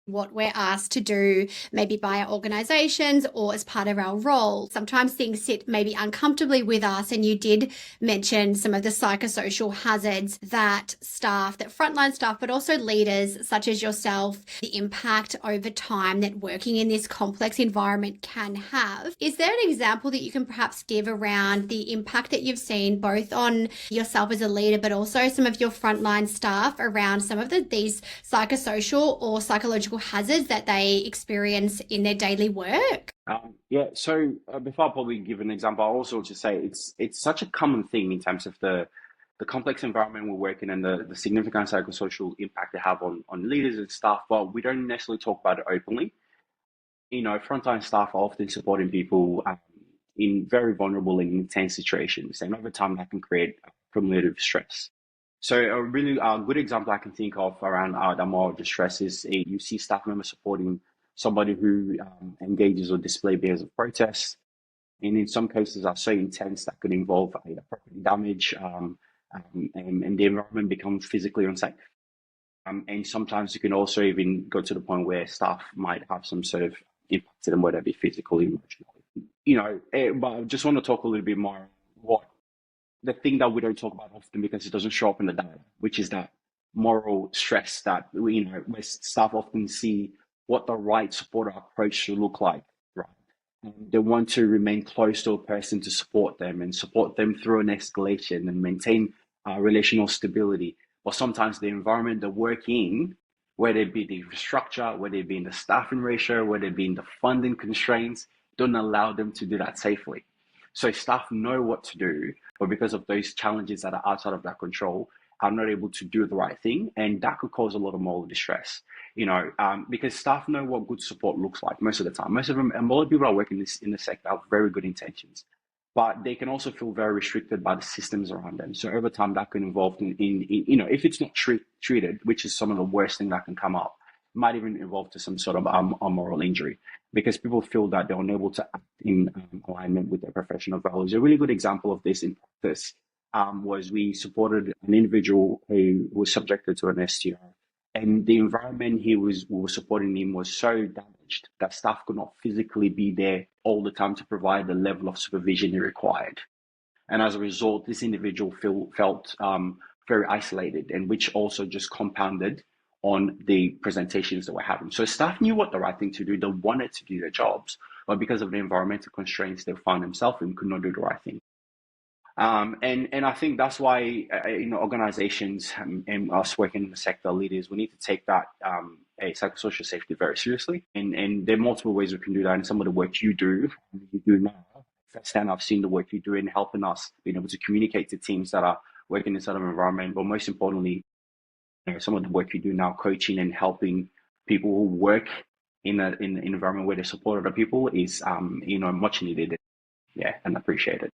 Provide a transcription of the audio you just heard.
what we're asked to do, maybe by our organizations or as part of our role. Sometimes things sit maybe uncomfortably with us. And you did mention some of the psychosocial hazards that frontline staff, but also leaders such as yourself, the impact over time that working in this complex environment can have. Is there an example that you can perhaps give around the impact that you've seen both on yourself as a leader, but also some of your frontline staff around some of these psychosocial or psychological hazards that they experience in their daily work? So before I probably give an example, I also just say it's such a common thing in terms of the complex environment we work in and the significant psychosocial impact they have on leaders and staff, but we don't necessarily talk about it openly. Frontline staff are often supporting people in very vulnerable and intense situations, and over time that can create cumulative stress. So a really good example I can think of around the moral distress is you see staff members supporting somebody who engages or display behaviors of protest, and in some cases are so intense that could involve property damage, and the environment becomes physically unsafe. And sometimes you can also even go to the point where staff might have some sort of impact to them, whether it be physically, emotionally. But I just want to talk a little bit more what the thing that we don't talk about often because it doesn't show up in the data, which is that moral stress that where staff often see what the right supporter approach should look like, right? And they want to remain close to a person to support them through an escalation and maintain relational stability. But sometimes the environment they work in, whether it be the infrastructure, whether it be in the staffing ratio, whether it be in the funding constraints, don't allow them to do that safely. So staff know what to do, but because of those challenges that are outside of their control, are not able to do the right thing, and that could cause a lot of moral distress. Because staff know what good support looks like most of the time. Most of them, and a lot of people that work in the sector have very good intentions, but they can also feel very restricted by the systems around them. So over time, that can involve in if it's not treated, which is some of the worst thing that can come up, might even evolve to some sort of moral injury because people feel that they're unable to act in alignment with their professional values. A really good example of this in practice was we supported an individual who was subjected to an STR, and the environment we were supporting him was so damaged that staff could not physically be there all the time to provide the level of supervision he required. And as a result, this individual felt very isolated, and which also just compounded on the presentations that we're having. So staff knew what the right thing to do. They wanted to do their jobs, but because of the environmental constraints they found themselves in, could not do the right thing. And I think that's why organizations and us working in the sector, leaders, we need to take that psychosocial safety very seriously. And there are multiple ways we can do that. And some of the work you do now, firsthand, I've seen the work you do in helping us being able to communicate to teams that are working in sort of environment. But most importantly, some of the work you do now, coaching and helping people who work in an environment where they support other people is much needed. Yeah, and appreciated.